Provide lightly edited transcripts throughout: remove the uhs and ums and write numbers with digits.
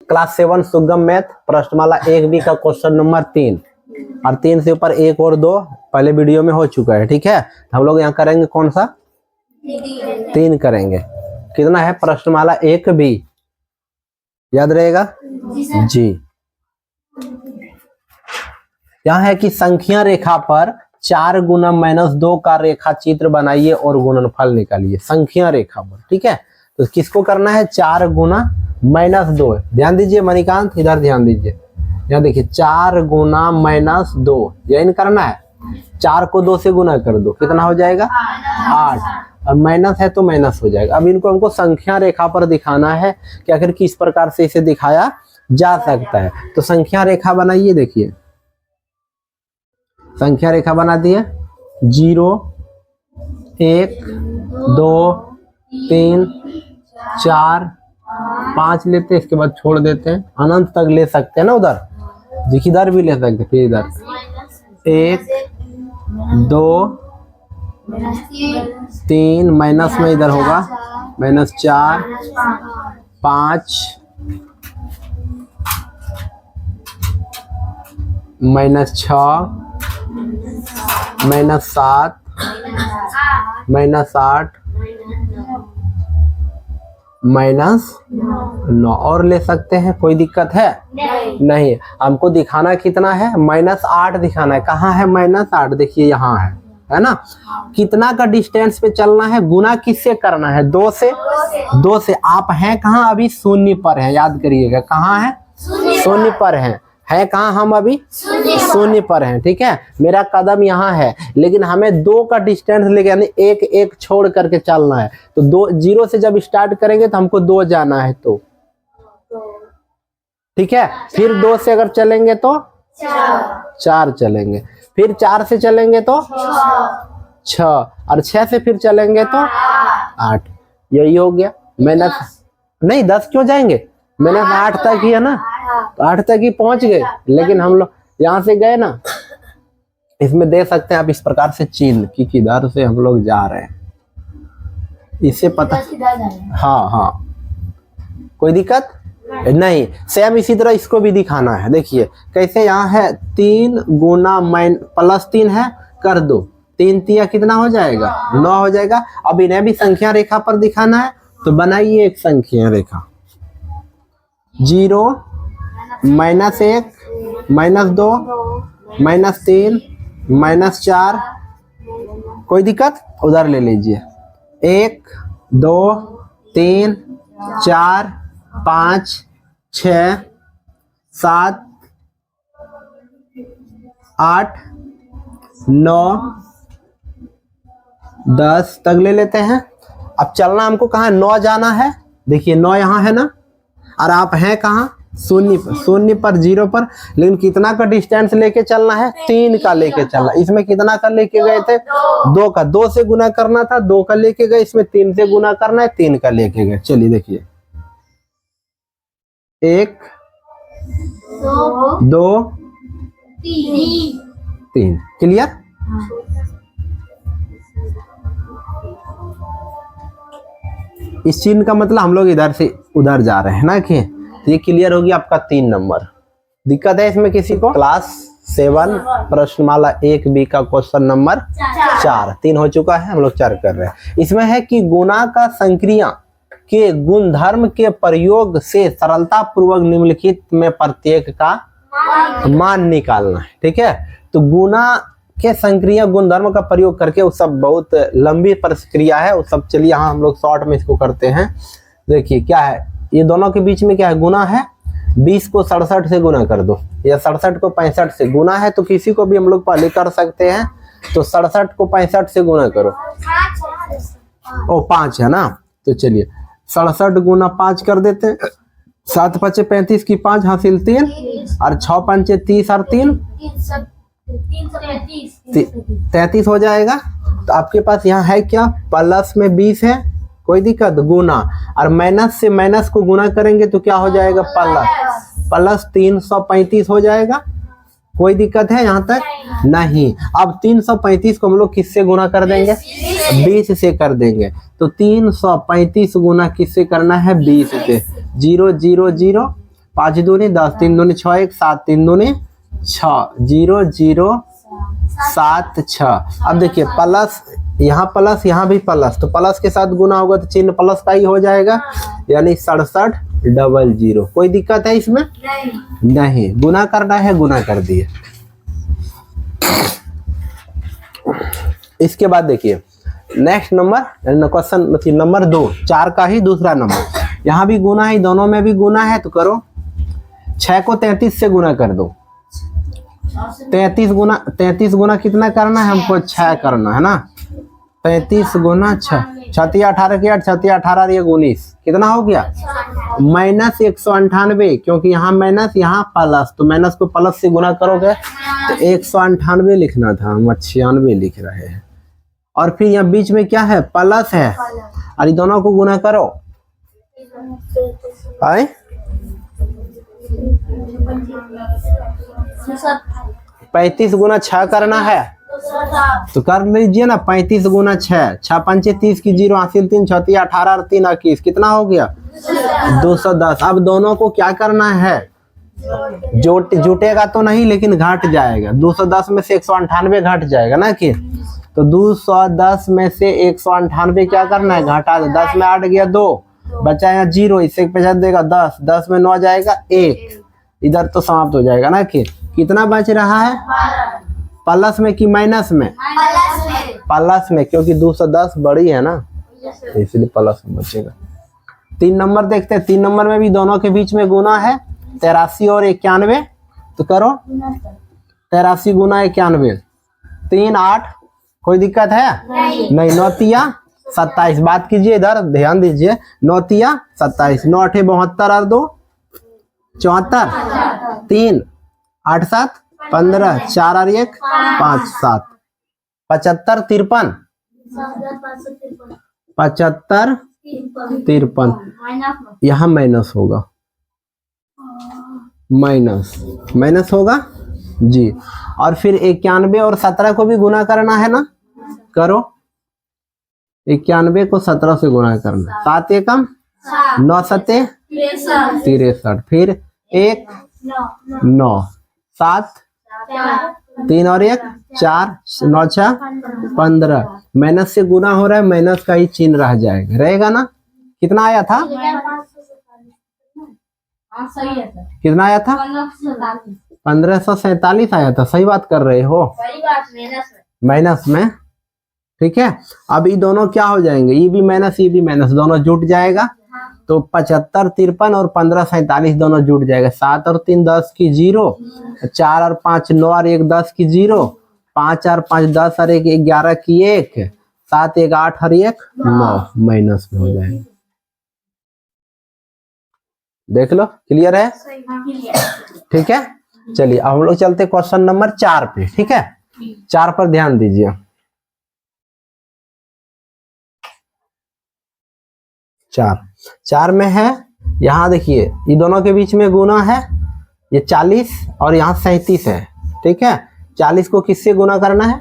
Class 7 सुगम math प्रश्नमाला 1B का question number 3 और 3 से ऊपर 1 और 2 पहले वीडियो में हो चुका है। ठीक है, हम लोग यहाँ करेंगे कौन सा 3 करेंगे। कितना है प्रश्नमाला 1B, याद रहेगा जी। यहाँ है कि संख्या रेखा पर 4 गुना -2 का रेखा चित्र बनाइए और गुणनफल निकालिए। संख्या रेखा पर, ठीक है, तो किसको करना है 4 गुना -2। ध्यान दीजिए मणिकांत, इधर ध्यान दीजिए, यहाँ देखिए 4 गुना -2 यही करना है। 4 को 2 से गुना कर दो, कितना हो जाएगा 8। अब माइनस है तो माइनस हो जाएगा। अब इनको हमको संख्या रेखा पर दिखाना है कि आखिर किस प्रकार से इसे दिखाया जा सकता है। तो संख्या रेखा बनाइए, देखिए संख्या रेखा बना दिए 0 1 2 3 4 5 लेते हैं, इसके बाद छोड़ देते हैं, अनंत तक ले सकते हैं ना। उधर देखिए इधर भी ले सकते हैं, फिर इधर 1 2 3 माइनस में इधर होगा -4 5 -6 -7 -8 -9 और ले सकते हैं, कोई दिक्कत है नहीं। हमको दिखाना कितना है -8 दिखाना है। कहाँ है -8? देखिए यहाँ है ना। कितना का डिस्टेंस पे चलना है, गुना किससे करना है 2 से। 2 से आप हैं कहाँ अभी, शून्य पर हैं, याद करिएगा कहाँ है शून्य पर हैं। है कहाँ हम अभी शून्य पर हैं। ठीक है, मेरा कदम यहाँ है, लेकिन हमें 2 का डिस्टेंस लेके यानी 1 1 छोड़ करके चलना है। तो 2 0 से जब स्टार्ट करेंगे तो हमको 2 जाना है, तो ठीक है। फिर 2 से अगर चलेंगे तो 4 चलेंगे, फिर 4 से चलेंगे तो 6 और 6 से फिर चलेंगे तो 8। यही हो गया। मैंने नहीं 10 क्यों जाएंगे, मैंने 8 तक ही है ना, तो 8 तक ही पहुंच गए। लेकिन हम लोग यहाँ से गए ना, इसमें दे सकते हैं आप इस प्रकार से चिन्ह कि किधर से हम लोग जा रहे हैं, इससे पता। हाँ हाँ, कोई दिक्कत नहीं। सेम इसी तरह इसको भी दिखाना है। देखिए कैसे, यहाँ है 3 गुना +3 है, कर दो 3 तिया कितना हो जाएगा 9 हो जाएगा। अब इन्हें भी संख्या रेखा पर दिखाना है, तो बनाइए एक संख्या रेखा 0 -1 -2 -3 -4। कोई दिक्कत, उधर ले लीजिए 1 2 3 4 5 6 7 8 9 10 तक ले लेते हैं। अब चलना हमको कहाँ 9 जाना है। देखिए 9 यहाँ है ना, और आप हैं कहाँ शून्य पर 0 पर। लेकिन कितना का डिस्टेंस लेके चलना है 3 का लेके चलना। इसमें कितना का लेके गए थे 2 का, 2 से गुना करना था, 2 का लेके गए। इसमें 3 से गुना करना है, 3 का लेके गए। चलिए देखिए 1 2 3 क्लियर। इस चिन्ह का मतलब हम लोग इधर से उधर जा रहे हैं ना, कि ये क्लियर होगी आपका 3 नंबर। दिक्कत है इसमें किसी को? क्लास 7 प्रश्नमाला 1B का क्वेश्चन नंबर 4 3 हो चुका है, हम लोग 4 कर रहे हैं। इसमें है कि गुना का संक्रिया के गुणधर्म के प्रयोग से सरलता पूर्वक निम्नलिखित में प्रत्येक का मान निकालना है। ठीक है, तो गुना के संक्रिया गुणधर्म का प्रयोग करके, वो सब बहुत लंबी प्रक्रिया है, वो सब चलिए यहाँ हम लोग शॉर्ट में इसको करते हैं। देखिए क्या है, ये दोनों के बीच में क्या है, गुना है। 20 को 67 से गुना कर दो, या 67 को 65 से गुना है, तो किसी को भी हम लोग पहले कर सकते हैं। तो 67 को 65 से गुना करो, ओ 5 है ना, तो चलिए 67 गुना 5 कर देते हैं। 7 5 35 की 5 हासिल 3 और 6 5 30 और 3 33 हो जाएगा। तो आपके पास यहाँ है क्या, प्लस में 20 है, कोई दिक्कत, गुना, और माइनस से माइनस को गुना करेंगे तो क्या हो जाएगा प्लस 335 हो जाएगा। कोई दिक्कत है यहाँ तक नहीं। अब 335 को हम लोग किससे गुना कर देंगे 20 से कर देंगे। तो 335 गुना किससे करना है 20 से, 0 0 0 5 दूनी 10, 3 दूनी 6, 1 7, 3 दूनी 6, 0 0 7 6। अब देखिए प्लस, यहाँ प्लस यहाँ भी प्लस, तो प्लस के साथ गुना होगा तो चिन्ह प्लस का ही हो जाएगा, यानी 67 00। कोई दिक्कत है इसमें? नहीं। गुना करना है, गुना कर दिए। इसके बाद देखिए नेक्स्ट नंबर, क्वेश्चन मतलब नंबर 2, 4 का ही दूसरा नंबर। यहाँ भी गुना है, दोनों में भी गुना है, तो करो 6 को 33 से गुना कर दो। 33 गुना कितना करना है हमको? 6 करना है ना। 33 गुना 6, 6 18 के 8, 6 18 ये 19, कितना हो गया? माइनस 198, क्योंकि यहाँ माइनस यहाँ प्लस, तो माइनस को प्लस से गुना करोगे तो 198 लिखना था, हम 96 लिख रहे हैं। और फिर यहाँ बीच में क्या है? प्लस है, और ये दोनों को गुना करो। आए 35 गुना 6 करना है, तो कर लीजिए ना। 35 गुना 6, 6 पंचे 30 की 0 हासिल 3, 6 18 और 3 21, कितना हो गया? 210। अब दोनों को क्या करना है? जुटेगा तो नहीं, लेकिन घट जाएगा। 210 में से 198 घट जाएगा ना कि, तो 210 में से 198 क्या करना है? घटा दो। 10 में 8 गया 2, बचा यहाँ 0, इससे पचास देगा 10, 10 में 9 जाएगा 1, इधर तो समाप्त हो जाएगा ना कि। कितना बच रहा है? प्लस में कि माइनस में? प्लस में, क्योंकि 210 बड़ी है ना, इसलिए प्लस में बचेगा। 3 नंबर देखते हैं। 3 नंबर में भी दोनों के बीच में गुना है, 83 और 91, तो करो 83 गुना 91, 3 8। कोई दिक्कत है? नहीं। 9 तिया 27, बात कीजिए इधर, ध्यान दीजिए। 9 तिया 27, 9 8 72 और 2 74, 3 8 7 15, 4 और 1 5 7, 75 53, 75 53, यहाँ माइनस होगा, माइनस होगा जी। और फिर 91 और 17 को भी गुना करना है ना, करो। 91 को 17 से गुना करना, 7 एकम 9 7 63, फिर 1 9 7 3 और 1 4, 9 6 15, माइनस से गुना हो रहा है, माइनस का ही चिन्ह रह जाएगा, रहेगा ना। कितना आया था? कितना आया था? 1547 आया था। सही बात कर रहे हो, माइनस में। ठीक है, अब ये दोनों क्या हो जाएंगे? ये भी माइनस, ये भी माइनस, दोनों जुट जाएगा, तो 75 53 और 1547 दोनों जुट जाएगा। 7 और 3 10 की 0, 4 और 5 9 और 1 10 की 0, 5 और 5 10 और 1 11 की 1, 7 1 8 और 1 9, माइनस में हो जाएगा। देख लो, क्लियर है? ठीक है, चलिए अब हम लोग चलते क्वेश्चन नंबर 4 पे। ठीक है, 4 पर ध्यान दीजिए। 4 में है, यहाँ देखिए ये दोनों के बीच में गुना है, ये 40 और यहाँ 37 है। ठीक है, 40 को किससे गुना करना है?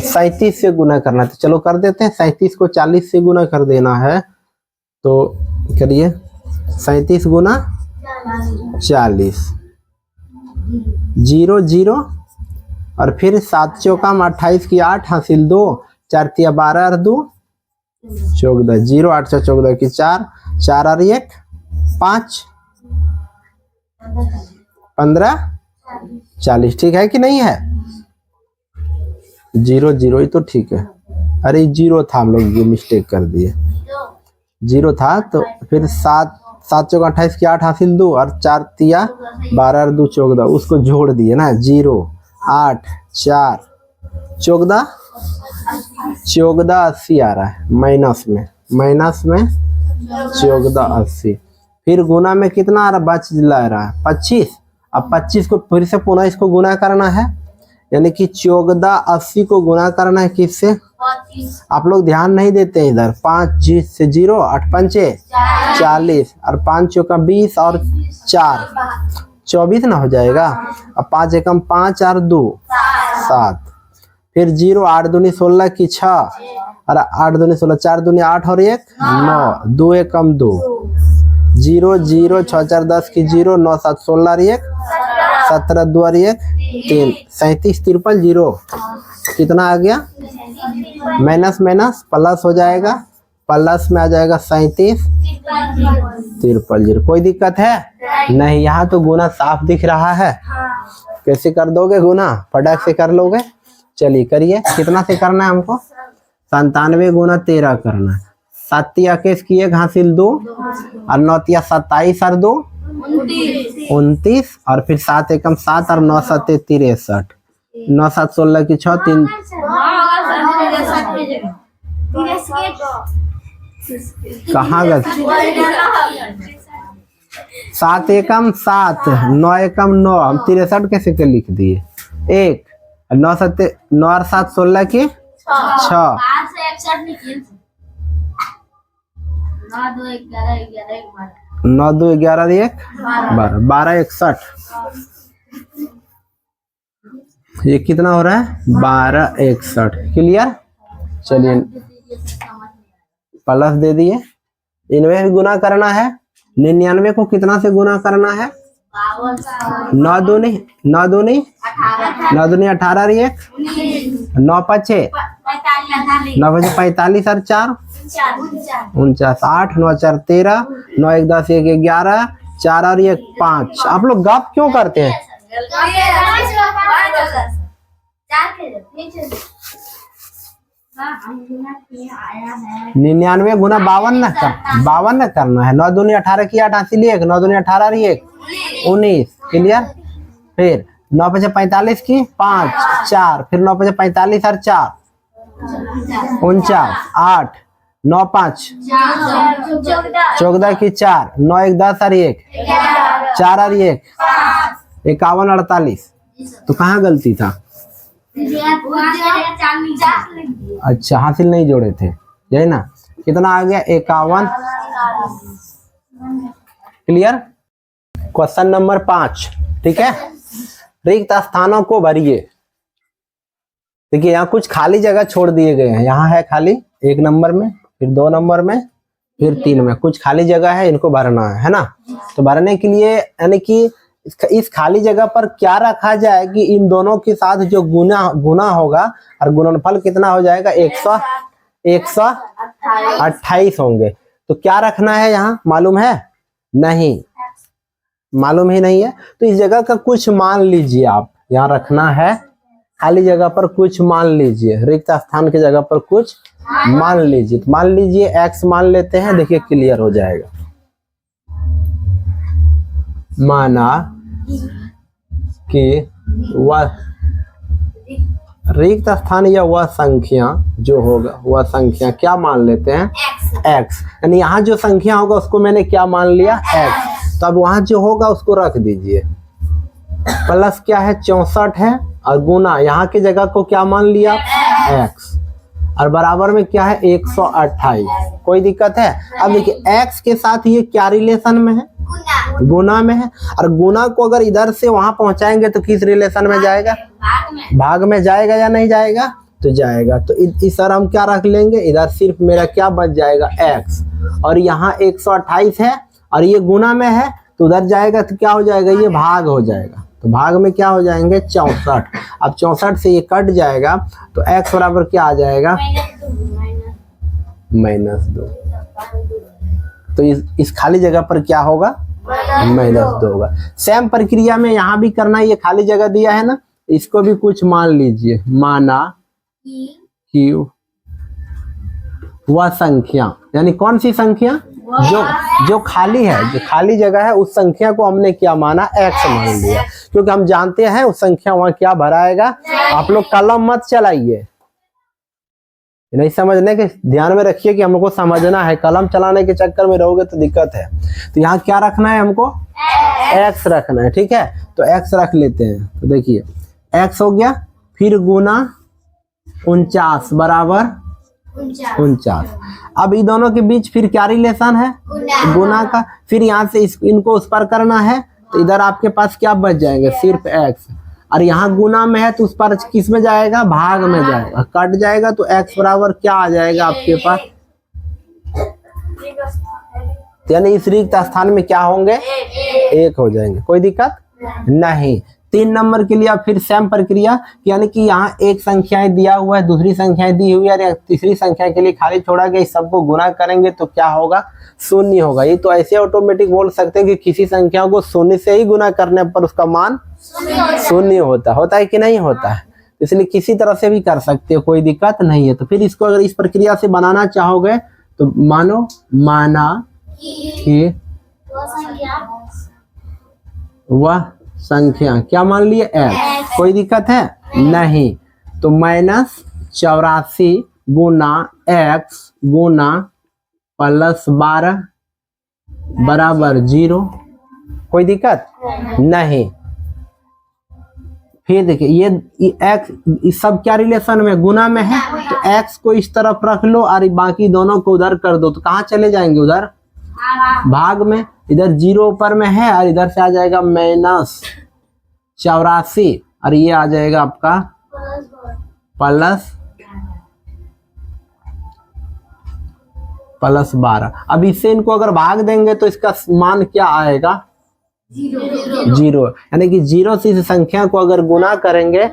37 से गुना करना है। तो चलो कर देते हैं, 37 को 40 से गुना कर देना है, तो करिए 37 गुना 40, 0 0 और फिर 7 चौका 28 की 8 हासिल 2, 4 तिया 12 और 2 14, 0 8 14 की 4, 4 और 1 5 15 40। ठीक है कि नहीं है? 0 0 ही तो ठीक है। अरे 0 था, हम लोग ये मिस्टेक कर दिए, 0 था। तो फिर 7 चौका 28 की 8 हासिल 2 और 4 तिया 12 और 2 14, उसको जोड़ दिए ना। 0 8 4 14 80 आ रहा है, माइनस में 14 80। फिर गुना में कितना आ रहा? बच ला रहा है 25। अब 25 को फिर से पुनः इसको गुना करना है, यानी कि 14 80 को गुना करना है किससे? आप लोग ध्यान नहीं देते हैं इधर। 5 से 0 8 पंचे 40 और 5 चौका 20 और 4 24 ना हो जाएगा। अब 5 एकम 5 और 2 7, फिर 0 8 दूनी 16 की 6 और 8 दूनी 16, 4 दूनी 8 और 1 9, 2 एकम 2, 0 0 6 4 10 की 0, 9 7 16 और 1 17 2 और 1 3, 37 53 0 कितना आ गया? माइनस माइनस प्लस हो जाएगा, प्लस में आ जाएगा 37 53 0। कोई दिक्कत है नहीं? यहाँ तो गुना साफ दिख रहा है। कैसे कर दोगे गुना? फटाक से कर लोगे? चलिए करिए। कितना से करना है हमको? 97 गुना 13 करना है। 7 21 की 1 हासिल 2 और 9 27 और 2 29 और फिर 7 एकम 7 और 9 7 63, 9 7 16 की 6 3 कहाँ गए? 7 एकम 7 9 एकम 9, हम 63 कैसे के लिख दिए? 1 9 7 9 और 7 16 की 6 9 2 11 1 12 12 61। ये कितना हो रहा है? 12 61। क्लियर? चलिए प्लस दे दिए। इनमें भी गुना करना है। 99 को कितना से गुना करना है? 9 दूनी 9 दूनी 9 दूनी 18 और 1 9 5 9 5 45 और 4 49 8 9 4 13 9 1 10 1 11 4 और 1 5। आप लोग गप क्यों करते हैं? 99 गुना 52 न करना है। 9 दूनी 18 की 8 हासिल 1 9 दूनी 18 और 1 19। क्लियर? फिर 9 5 45 की 5 4, फिर 9 5 45 और 4 49 8 9 5 14 की 4 9 1 10 और 1 4 और 1 51 48। तो कहाँ गलती था? अच्छा हासिल नहीं जोड़े थे, यही ना? कितना आ गया? 51। क्लियर? Question number 5। ठीक है, रिक्त स्थानों को भरिए। देखिए यहाँ कुछ खाली जगह छोड़ दिए गए हैं। यहाँ है खाली 1 नंबर में, फिर 2 नंबर में, फिर 3 में कुछ खाली जगह है, इनको भरना है ना? तो भरने के लिए यानी कि इस खाली जगह पर क्या रखा जाए कि इन दोनों के साथ जो गुना होगा और गुणनफल कितना हो जाएगा? 128 होंगे। तो क्या रखना है यहाँ मालूम है? नहीं मालूम ही नहीं है। तो इस जगह का कुछ मान लीजिए, आप यहाँ रखना है खाली जगह पर कुछ मान लीजिए, रिक्त स्थान की जगह पर कुछ मान लीजिए। तो मान लीजिए x मान लेते हैं। देखिए क्लियर हो जाएगा। माना कि वह रिक्त स्थान या वह संख्या जो होगा, वह संख्या क्या मान लेते हैं? x। यानी यहाँ जो संख्या होगा उसको मैंने क्या मान लिया? x। तो अब वहां जो होगा उसको रख दीजिए। प्लस क्या है? 64 है और गुना यहाँ की जगह को क्या मान लिया? x। और बराबर में क्या है? 128। कोई दिक्कत है? अब देखिए x के साथ ये क्या रिलेशन में है? गुना में है। और गुना को अगर इधर से वहां पहुंचाएंगे तो किस रिलेशन में जाएगा? भाग में जाएगा या नहीं जाएगा? तो जाएगा। तो इस सर हम क्या रख लेंगे? इधर सिर्फ मेरा क्या बच जाएगा? x। और यहाँ 128 है और ये गुना में है, तो उधर जाएगा तो क्या हो जाएगा? ये भाग हो जाएगा। तो भाग में क्या हो जाएंगे? 64। अब 64 से ये कट जाएगा तो x बराबर क्या आ जाएगा? -2। तो इस खाली जगह पर क्या होगा? -2 होगा। सेम प्रक्रिया में यहाँ भी करना। ये खाली जगह दिया है ना, इसको भी कुछ मान लीजिए। माना कि वह संख्या, यानी कौन सी संख्या? जो खाली है, जो खाली जगह है, उस संख्या को हमने क्या माना? x मान लिया, क्योंकि हम जानते हैं उस संख्या वहां क्या भराएगा। आप लोग कलम मत चलाइए, नहीं समझने के ध्यान में रखिए कि हमको समझना है। कलम चलाने के चक्कर में रहोगे तो दिक्कत है। तो यहाँ क्या रखना है हमको? x रखना है। ठीक है, तो x रख लेते हैं। तो देखिए x हो गया, फिर गुना 49 बराबर 49। अब इन दोनों के बीच फिर क्या रिलेशन है? गुना का। फिर यहाँ से इनको उस पर करना है, तो इधर आपके पास क्या बच जाएंगे? सिर्फ x। और यहाँ गुना में है तो उस पर किस में जाएगा? भाग में जाएगा। कट जाएगा तो x बराबर क्या आ जाएगा आपके पास? यानी इस रिक्त स्थान में क्या होंगे, एक हो जाएंगे, कोई दिक्कत नहीं। 3 नंबर के लिए फिर सेम प्रक्रिया, यानी कि यहाँ एक संख्याएं दिया हुआ है, दूसरी संख्याएं दी हुई है और तीसरी संख्या के लिए खाली छोड़ा गया, इस सबको गुना करेंगे तो क्या होगा, शून्य होगा। ये तो ऐसे ऑटोमेटिक बोल सकते हैं कि किसी संख्या को शून्य से ही गुना करने पर उसका मान शून्य होता है कि नहीं होता है, इसलिए किसी तरह से भी कर सकते हो, कोई दिक्कत नहीं है। तो फिर इसको अगर इस प्रक्रिया से बनाना चाहोगे तो माना कि वह संख्या, क्या मान लिए, x, कोई दिक्कत है नहीं। तो -84 गुना x गुना +12 बराबर 0, कोई दिक्कत नहीं। फिर देखिए ये x सब क्या रिलेशन में, गुना में है, तो x को इस तरफ रख लो और बाकी दोनों को उधर कर दो, तो कहाँ चले जाएंगे, उधर भाग में। इधर 0 ऊपर में है और इधर से आ जाएगा -84 और ये आ जाएगा आपका +12। अब इससे इनको अगर भाग देंगे तो इसका मान क्या आएगा, 0। यानी कि 0 से इस संख्या को अगर गुना करेंगे,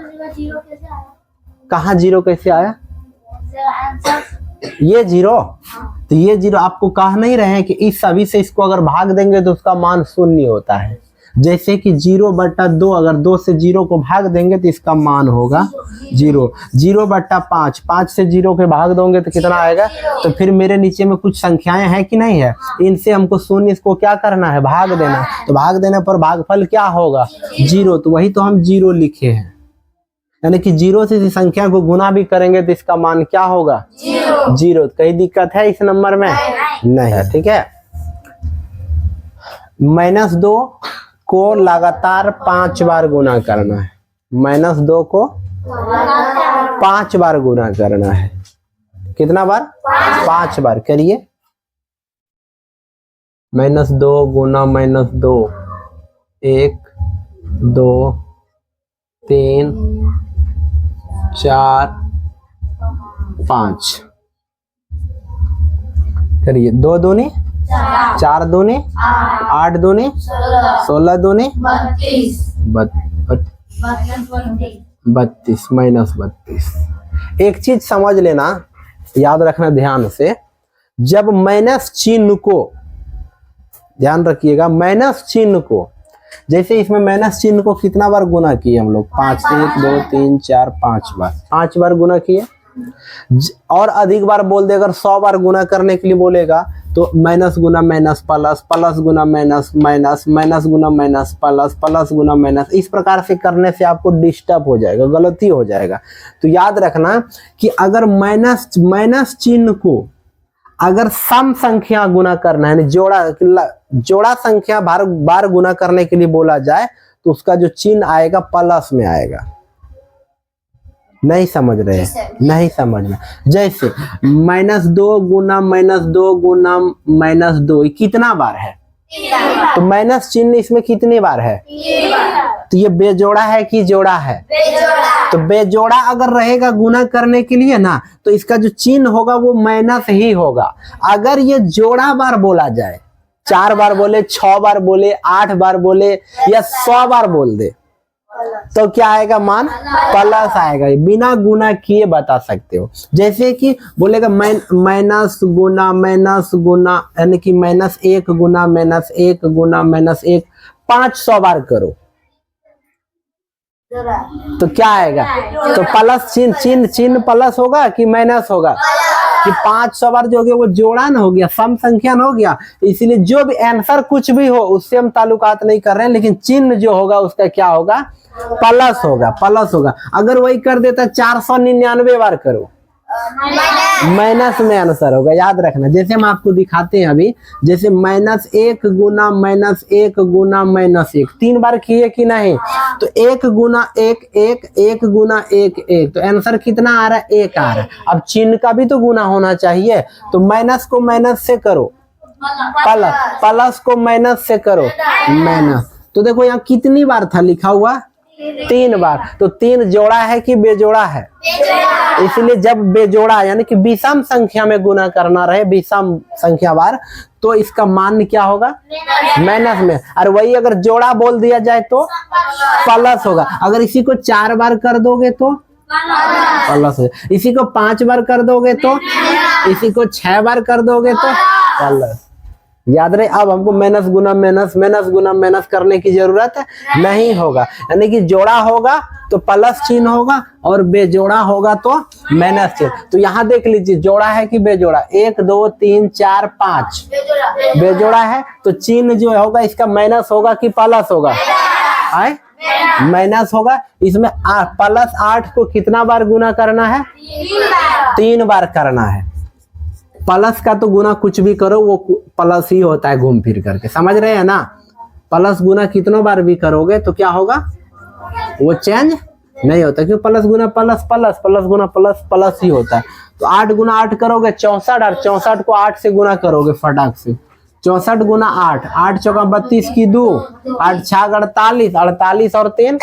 कहाँ 0 कैसे आया, ये 0, तो ये 0 आपको कह नहीं रहे हैं कि इस सभी से इसको अगर भाग देंगे तो उसका मान शून्य होता है। जैसे कि 0/2, अगर 2 से 0 को भाग देंगे तो इसका मान होगा 0। 0/5, 5 से 0 के भाग दोगे तो कितना आएगा। तो फिर मेरे नीचे में कुछ संख्याएं हैं कि नहीं है, इनसे हमको शून्य, इसको क्या करना है, भाग देना। तो भाग देने पर भागफल क्या होगा, 0, तो वही तो हम 0 लिखे हैं। यानी कि 0 से इस संख्या को गुना भी करेंगे तो इसका मान क्या होगा, 0। कहीं दिक्कत है इस नंबर में, नहीं है, ठीक है। -2 को लगातार 5 बार गुना करना है, -2 को 5 बार गुना करना है। कितना बार, 5 बार करिए। -2 गुना -2, 1 2 3 4 5 करिए। 2 दूनी 4 दूनी 8 दूनी 16 दूनी 32 -32। एक चीज समझ लेना, याद रखना ध्यान से, जब माइनस चिन्ह को, ध्यान रखिएगा, माइनस चिन्ह को, जैसे इसमें माइनस चिन्ह को कितना बार गुना किए हम लोग, 5 से 1 2 3 4 5 बार गुना किए। और अधिक बार बोल दे, अगर 100 बार गुना करने के लिए बोलेगा तो माइनस गुना माइनस प्लस, प्लस गुना माइनस माइनस, माइनस गुना माइनस प्लस, प्लस गुना माइनस, इस प्रकार से करने से आपको डिस्टर्ब हो जाएगा, गलती हो जाएगा। तो याद रखना कि अगर माइनस चिन्ह को अगर सम संख्या गुना करना है, जोड़ा संख्या बार गुना करने के लिए बोला जाए तो उसका जो चिन्ह आएगा प्लस में आएगा। नहीं समझ रहे, नहीं समझना। जैसे -2 गुना -2 गुना -2 कितना बार है, तो माइनस चिन्ह इसमें कितनी बार है, तो ये बेजोड़ा है कि जोड़ा है, तो बेजोड़ा अगर रहेगा गुना करने के लिए ना, तो इसका जो चिन्ह होगा वो माइनस ही होगा। अगर ये जोड़ा बार बोला जाए, 4 बार बोले, 6 बार बोले, 8 बार बोले या 100 बार बोल दे, तो क्या आएगा, मान प्लस आएगा। बिना गुना किए बता सकते हो। जैसे कि बोलेगा माइनस गुना यानी कि -1 गुना -1 गुना -1 500 बार करो तो क्या आएगा, तो प्लस चिन्ह प्लस होगा कि माइनस होगा, कि 500 बार जो हो गया वो जोड़ा न हो गया, सम संख्या न हो गया। इसीलिए जो भी आंसर कुछ भी हो उससे हम ताल्लुकात नहीं कर रहे हैं, लेकिन चिन्ह जो होगा उसका क्या होगा, प्लस होगा, प्लस होगा। अगर वही कर देता 499 बार करो, माइनस में आंसर होगा, याद रखना। जैसे हम आपको दिखाते हैं अभी, जैसे -1 गुना -1 गुना -1 3 बार किए कि नहीं, तो 1 गुना 1 1 1 गुना 1 1, तो आंसर कितना आ रहा है, 1 आ रहा है। अब चिन्ह का भी तो गुना होना चाहिए, तो माइनस को माइनस से करो प्लस, प्लस को माइनस से करो माइनस। तो देखो यहाँ कितनी बार था लिखा हुआ, 3 बार। तो 3 जोड़ा है कि बेजोड़ा है? इसलिए जब बेजोड़ा यानी कि विषम संख्या में गुना करना रहे, विषम संख्या बार, तो इसका मान क्या होगा? माइनस में। और वही अगर जोड़ा बोल दिया जाए तो प्लस होगा। अगर इसी को 4 बार कर दोगे तो प्लस होगा, इसी को 5 बार कर दोगे तो, इसी को 6 बार कर दोगे तो प्लस। याद रहे, अब हमको माइनस गुना माइनस, माइनस गुना माइनस करने की जरूरत नहीं होगा। यानी कि जोड़ा होगा तो प्लस चिन्ह होगा और बेजोड़ा होगा तो माइनस चिन्ह। तो यहाँ देख लीजिए, जोड़ा है कि बेजोड़ा? 1 2 3 4 5 बेजोड़ा है, तो चिन्ह जो होगा इसका माइनस होगा कि प्लस होगा? आए माइनस होगा। इसमें प्लस 8 को कितना बार गुना करना है? 3 बार करना है। प्लस का तो गुना कुछ भी करो वो प्लस ही होता है घूम फिर करके, समझ रहे हैं ना? प्लस गुना कितनों बार भी करोगे तो क्या होगा? वो चेंज नहीं होता, क्यों? प्लस गुना प्लस प्लस, प्लस गुना प्लस प्लस ही होता है। तो 8 गुना 8 करोगे 64, और 64 को 8 से गुना करोगे फटाक से। 64 गुना 8, 8 चौका 32 की 2, 8 छाग 48, 48 और 3,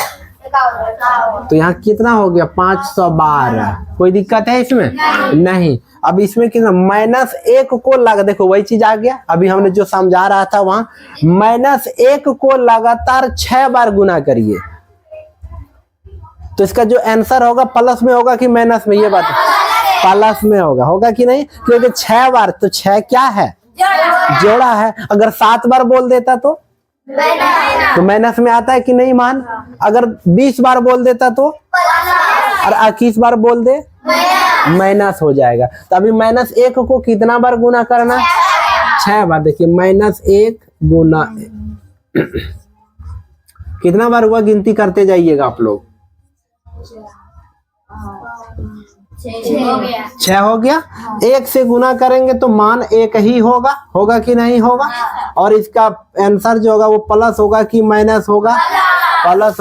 तो यहाँ कितना हो गया? 512। कोई दिक्कत है इसमें? नहीं। अब इसमें कितना? -1 को लगा, देखो वही चीज आ गया अभी हमने जो समझा रहा था वहां। -1 को लगातार 6 बार गुना करिए, तो इसका जो आंसर होगा प्लस में होगा कि माइनस में? ये बात प्लस में होगा, होगा कि नहीं? क्योंकि 6 बार, तो 6 क्या है? जोड़ा है। अगर 7 बार बोल देता तो माइनस में आता है कि नहीं मान? अगर 20 बार बोल देता तो, और 21 बार बोल दे, माइनस हो जाएगा। तो अभी -1 को कितना बार गुना करना? 6 बार। देखिए -1 गुना कितना बार हुआ, गिनती करते जाइएगा आप लोग। 6 हो गया। 1 से गुना करेंगे तो मान 1 ही होगा, होगा कि नहीं होगा? और इसका आंसर जो होगा वो प्लस होगा कि माइनस होगा? प्लस होगा।